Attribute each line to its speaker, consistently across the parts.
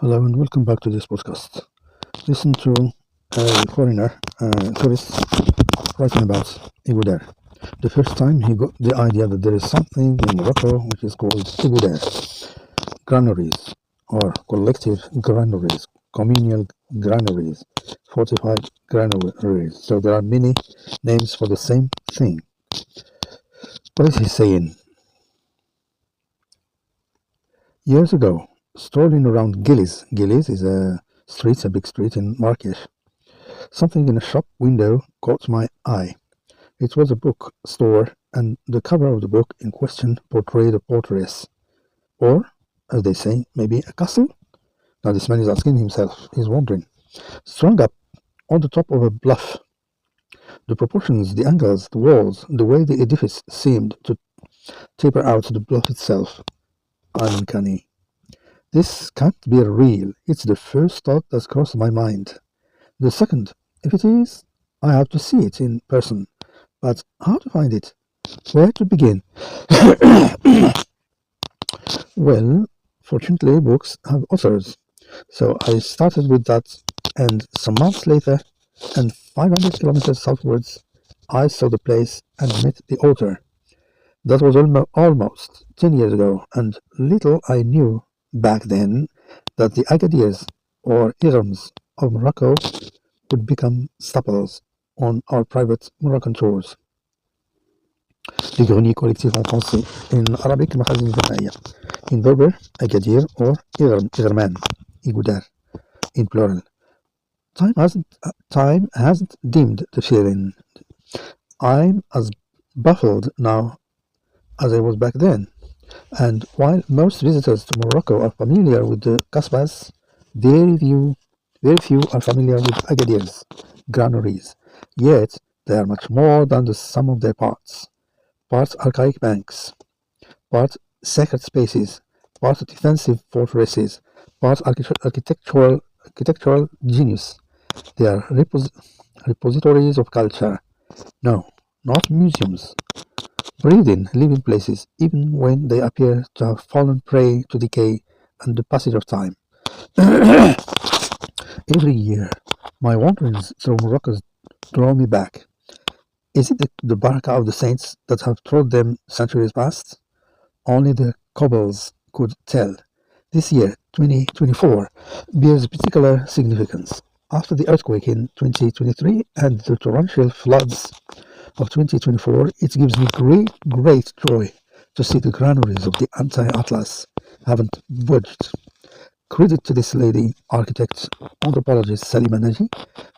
Speaker 1: Hello and welcome back to this podcast. Listen to a foreigner, tourist, writing about Igudar. The first time he got the idea that there is something in Morocco which is called Igudar, granaries, or collective granaries, communal granaries, fortified granaries. So there are many names for the same thing. What is he saying? Years ago, strolling around Gillies is a big street in Marrakesh. Something in a shop window caught my eye. It was a book store, and the cover of the book in question portrayed a fortress. Or, as they say, maybe a castle? Now this man is asking himself, he's wondering. Strung up on the top of a bluff. The proportions, the angles, the walls, the way the edifice seemed to taper out the bluff itself. Uncanny. This can't be real. It's the first thought that crossed my mind. The second, if it is, I have to see it in person. But how to find it? Where to begin? Well, fortunately, books have authors. So I started with that, and some months later, and 500 kilometers southwards, I saw the place and met the author. That was almost 10 years ago, and little I knew back then that the Agadirs, or Irams, of Morocco would become staples on our private Moroccan tours. Les greniers collectifs en français, in Arabic المخازن الجماعية, in Berber Agadir or Irman, Igudar, in plural. Time hasn't dimmed the feeling. I'm as baffled now as I was back then. And while most visitors to Morocco are familiar with the Kasbahs, very few are familiar with Agadirs, granaries. Yet they are much more than the sum of their parts. Part archaic banks, part sacred spaces, part defensive fortresses, part architectural genius. They are repositories of culture. No, not museums. Breathing, living places, even when they appear to have fallen prey to decay and the passage of time. Every year, my wanderings through Morocco draw me back. Is it the Baraka of the saints that have trod them centuries past? Only the cobbles could tell. This year, 2024, bears particular significance. After the earthquake in 2023 and the torrential floods of 2024, it gives me great joy to see the granaries of the anti-Atlas haven't budged. Credit to this lady, architect, anthropologist Salima Naji,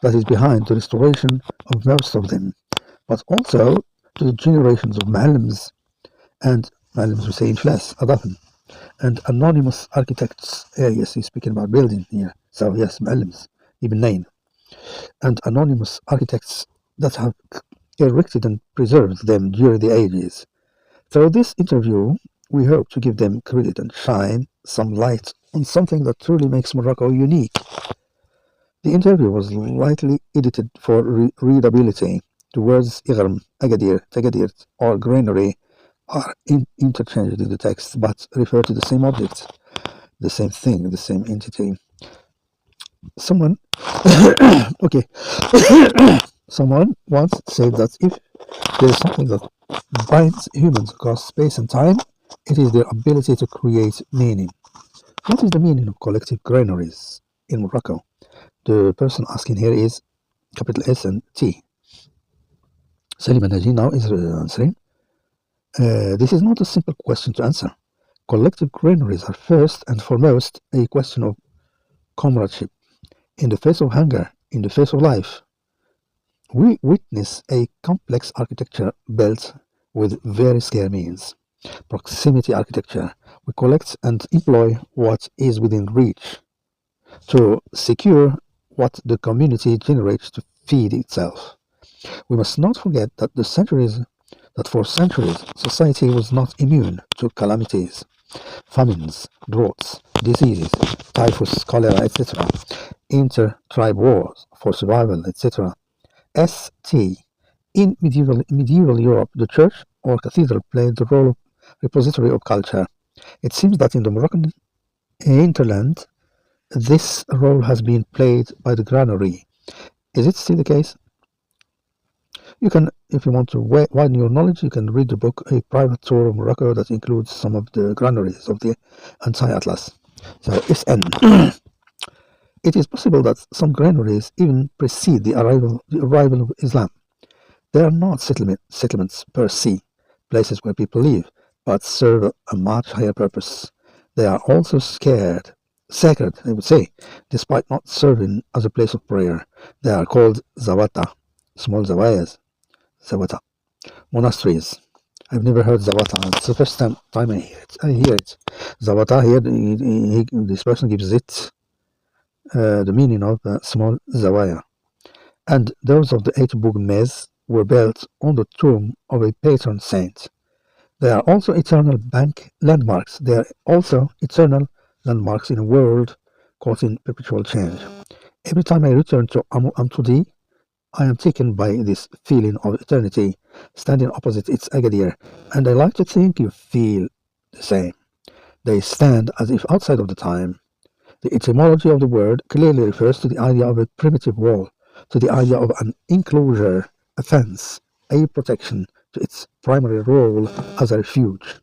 Speaker 1: that is behind the restoration of most of them, but also to the generations of Ma'alims and Ma'alims we say in Flas, Adafan, and anonymous architects. Yes, he's speaking about building here. So yes, Ma'alims, Ibn Nain, and anonymous architects that have erected and preserved them during the ages. Through this interview, we hope to give them credit and shine some light on something that truly makes Morocco unique. The interview was lightly edited for readability. The words Igram, Agadir, Tagadir, or granary are interchanged in the text but refer to the same object, the same thing, the same entity. Someone, okay, someone once said that if there is something that binds humans across space and time, it is their ability to create meaning. What is the meaning of collective granaries in Morocco? The person asking here is capital S and T. Salima Naji now is answering. This is not a simple question to answer. Collective granaries are first and foremost a question of comradeship. In the face of hunger, in the face of life, we witness a complex architecture built with very scarce means. Proximity architecture. We collect and employ what is within reach to secure what the community generates to feed itself. We must not forget that for centuries, society was not immune to calamities, famines, droughts, diseases, typhus, cholera, etc., inter-tribe wars for survival, etc. St. In medieval Europe, the church or cathedral played the role of repository of culture. It seems that in the Moroccan hinterland, This role has been played by the granary. Is it still the case? You can, if you want to widen your knowledge, you can read the book A Private Tour of Morocco that includes some of the granaries of the anti-Atlas. So, SN. It is possible that some granaries even precede the arrival of Islam. They are not settlements per se, places where people live, but serve a much higher purpose. They are also sacred, I would say, despite not serving as a place of prayer. They are called zawata, small zawayas, zawata, monasteries. I've never heard zawata. It's the first time I hear it. Zawata here, this person gives it the meaning of small zawaya. And those of the eight Bougmez were built on the tomb of a patron saint. They are also eternal landmarks. They are also eternal landmarks in a world caught in perpetual change. Every time I return to Amtudi, I am taken by this feeling of eternity, standing opposite its Agadir, and I like to think you feel the same. They stand as if outside of the time. The etymology of the word clearly refers to the idea of a primitive wall, to the idea of an enclosure, a fence, a protection, to its primary role as a refuge.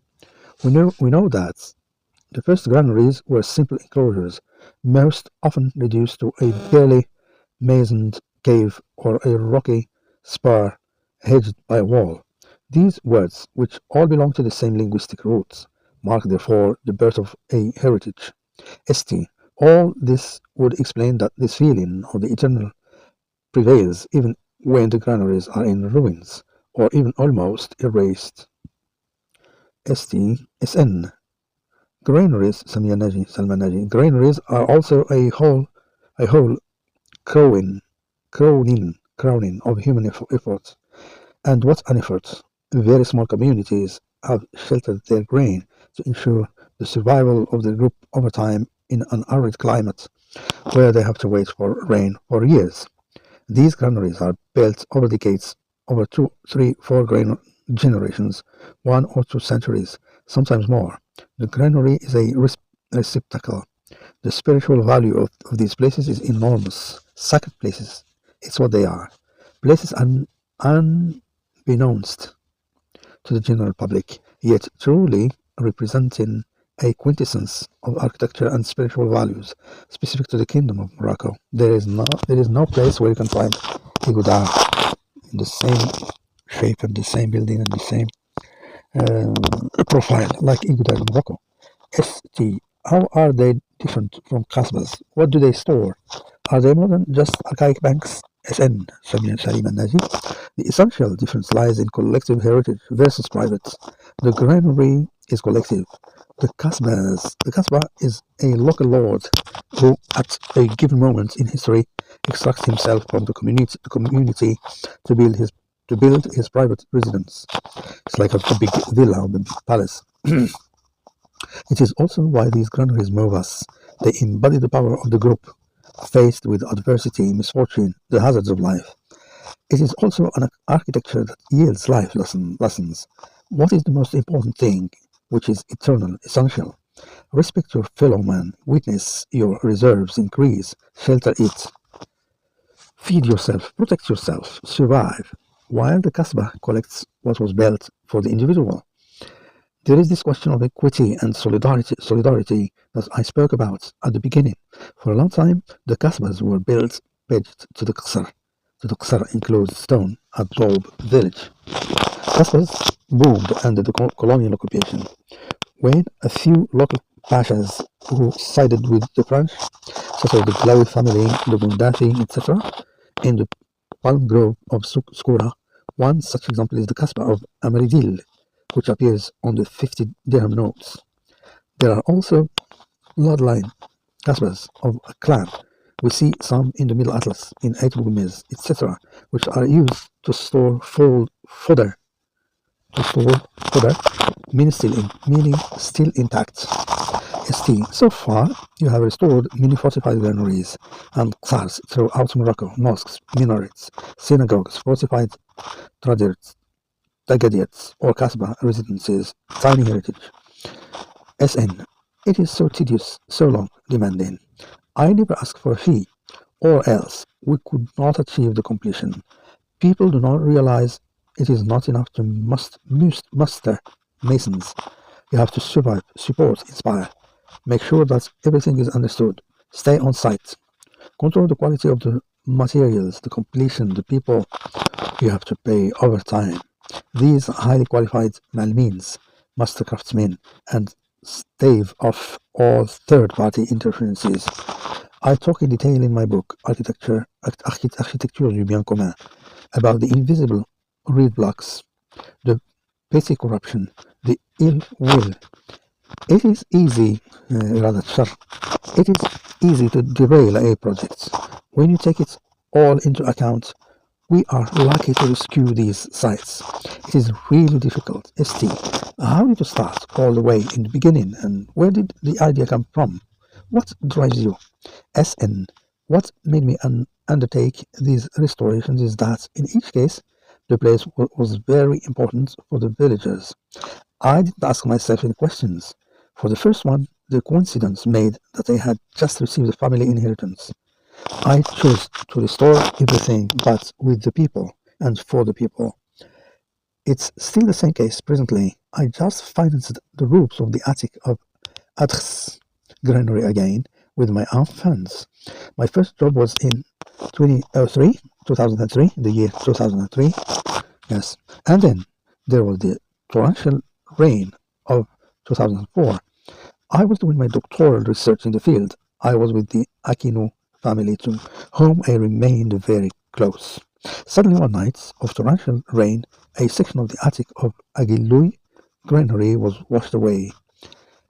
Speaker 1: We know that the first granaries were simple enclosures, most often reduced to a barely masoned cave or a rocky spar hedged by a wall. These words, which all belong to the same linguistic roots, mark therefore the birth of a heritage. St. All this would explain that this feeling of the eternal prevails even when the granaries are in ruins or even almost erased. SN. Granaries, granaries are also a whole crowning of human effort. And what an effort! Very small communities have sheltered their grain to ensure the survival of the group over time in an arid climate where they have to wait for rain for years. These granaries are built over decades, over 2, 3, 4 generations, 1 or 2 centuries, sometimes more. The granary is a receptacle. The spiritual value of these places is enormous. Sacred places, it's what they are. Places unbeknownst to the general public, yet truly representing a quintessence of architecture and spiritual values specific to the Kingdom of Morocco. There is no place where you can find a Gouda in the same shape and the same building and the same profile like Iguda in Morocco. ST. How are they different from Kasbahs? What do they store? Are they more than just archaic banks? SN. Salim and Naji. The essential difference lies in collective heritage versus private. The granary is collective. The Kasbah is a local lord who, at a given moment in history, extracts himself from the community to build his private residence. It's like a big villa or a big palace. It is also why these granaries move us. They embody the power of the group, faced with adversity, misfortune, the hazards of life. It is also an architecture that yields life lessons. What is the most important thing, which is eternal, essential? Respect your fellow man, witness your reserves increase, shelter it, feed yourself, protect yourself, survive, while the Kasbah collects what was built for the individual. There is this question of equity and solidarity that I spoke about at the beginning. For a long time, the Kasbahs were built pledged to the Qasr, enclosed stone at Doub village. Kasbahs boomed under the colonial occupation. When a few local pashas who sided with the French, such as the Glaoui family, the Gundafi, etc., in the palm grove of Skura, one such example is the Kasbah of Amaridil, which appears on the 50 dirham notes. There are also bloodline Kasbahs of a clan. We see some in the Middle Atlas, in Eight Bougmez, etc., which are used to store fodder, meaning still intact. ST. So far, you have restored many fortified granaries and qasrs throughout Morocco, mosques, minarets, synagogues, fortified tagadiats, or kasbah residences, tiny heritage. SN. It is so tedious, so long, demanding. I never asked for a fee, or else we could not achieve the completion. People do not realize it is not enough to muster masons. You have to survive, support, inspire. Make sure that everything is understood. Stay on site. Control the quality of the materials, the completion, the people. You have to pay overtime. These highly qualified malmeans, master craftsmen, and stave off all third-party interferences. I talk in detail in my book, Architecture du Bien Commun, about the invisible reed blocks, the petty corruption, the ill will. It is easy, rather, it is easy to derail a project. When you take it all into account, we are lucky to rescue these sites. It is really difficult. ST, how did you start all the way in the beginning, and where did the idea come from? What drives you? SN, what made me undertake these restorations is that, in each case, the place was very important for the villagers. I didn't ask myself any questions. For the first one, the coincidence made that I had just received a family inheritance. I chose to restore everything, but with the people and for the people. It's still the same case presently. I just financed the roofs of the attic of Adrs granary again with my own funds. My first job was in 2003, the year 2003. Yes. And then there was the torrential rain of 2004. I was doing my doctoral research in the field. I was with the Aquino family to whom I remained very close. Suddenly one night of torrential rain, a section of the attic of Agilui granary was washed away.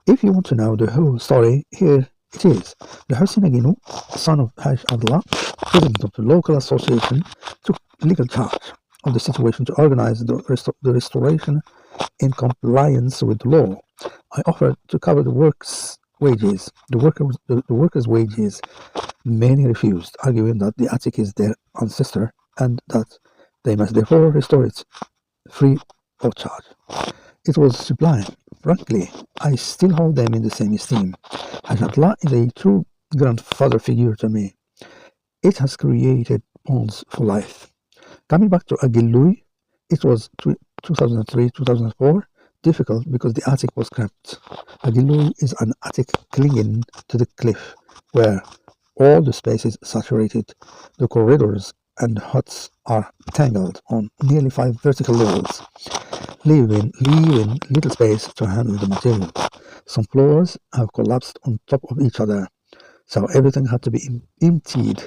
Speaker 1: If you want to know the whole story, here it is. The Hussein Aginu, son of Hajj Abdullah, president of the local association, took legal charge of the situation to organize the restoration in compliance with the law. I offered to cover the workers' wages. Many refused, arguing that the attic is their ancestor and that they must therefore restore it free of charge. It was sublime. Frankly, I still hold them in the same esteem. Hajatullah is a true grandfather figure to me. It has created bonds for life. Coming back to Agilui, it was 2003-2004, difficult because the attic was cramped. Agilui is an attic clinging to the cliff, where all the space is saturated. The corridors and huts are tangled on nearly 5 vertical levels, leaving little space to handle the material. Some floors have collapsed on top of each other, so everything had to be emptied,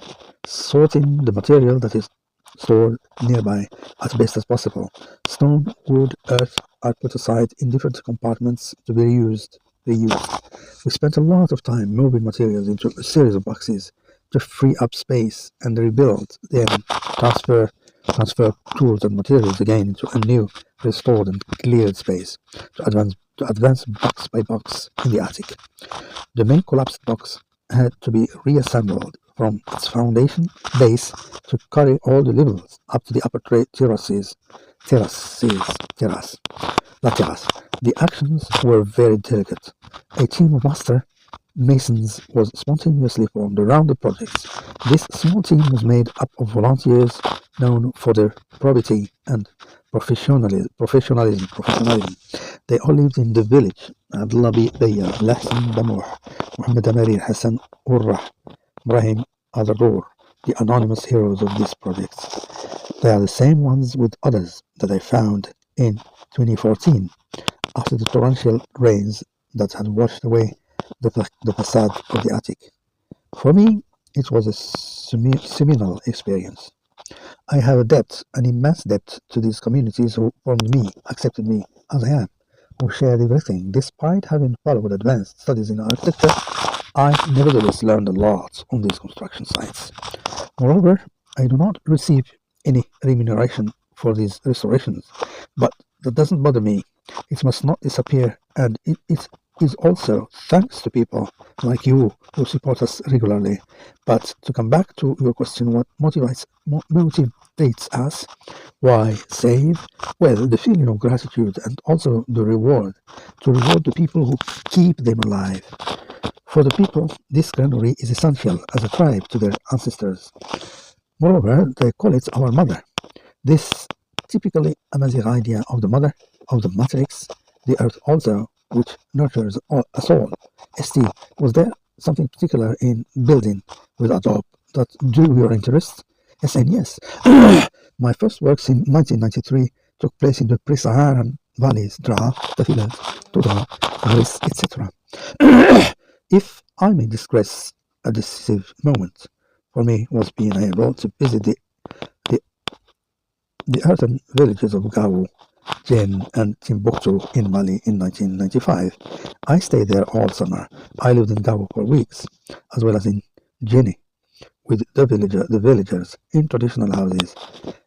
Speaker 1: sorting the material that is stored nearby as best as possible. Stone, wood, earth are put aside in different compartments to be reused. We spent a lot of time moving materials into a series of boxes to free up space and rebuild, then transfer tools and materials again into a new, restored and cleared space to advance box by box in the attic. The main collapsed box had to be reassembled from its foundation base to carry all the levels up to the upper terrace. The actions were very delicate. A team of master masons was spontaneously formed around the project. This small team was made up of volunteers known for their probity and professionalism. They all lived in the village. Abdullah Bayer, Lahsan Damour, Muhammad Amarir Hassan Urrah, Ibrahim Adador, the anonymous heroes of this project. They are the same ones with others that I found in 2014 after the torrential rains that had washed away the facade of the attic. For me, it was a seminal experience. I have an immense debt to these communities who formed me, accepted me as I am, who shared everything. Despite having followed advanced studies in architecture, I nevertheless learned a lot on these construction sites. Moreover, I do not receive any remuneration for these restorations, but that doesn't bother me. It must not disappear, and it is also thanks to people like you who support us regularly. But to come back to your question, what motivates us? Why save? Well, the feeling of gratitude and also the reward, to reward the people who keep them alive. For the people, this granary is essential as a tribe to their ancestors. Moreover, they call it our mother. This typically Amazigh idea of the mother, of the matrix, the earth also, which nurtures us all. ST, was there something particular in building with Adobe that drew your interest? SN, yes. My first works in 1993 took place in the pre-Saharan valleys, Dra, Tafilat, Tudra, Gris, etc. If I may digress, a decisive moment for me was being able to visit the, the earthen villages of Gao, Jen, and Timbuktu in Mali in 1995. I stayed there all summer. I lived in Gao for weeks, as well as in Jenny, with the villagers in traditional houses.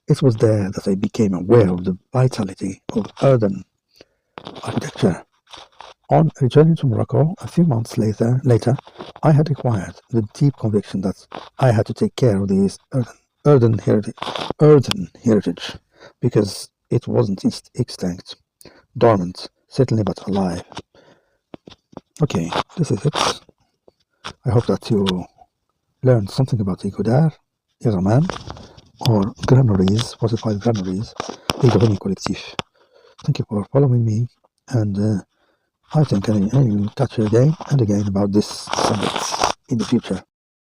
Speaker 1: It was there that I became aware of the vitality of earthen architecture. On returning to Morocco a few months later, I had acquired the deep conviction that I had to take care of this earthen heritage, because it wasn't extinct, dormant, certainly, but alive. Okay, this is it. I hope that you learned something about Egodar, Iraman, or granaries, fortified granaries, les greniers collectifs. Thank you for following me, and I think I will touch again and again about this subject in the future.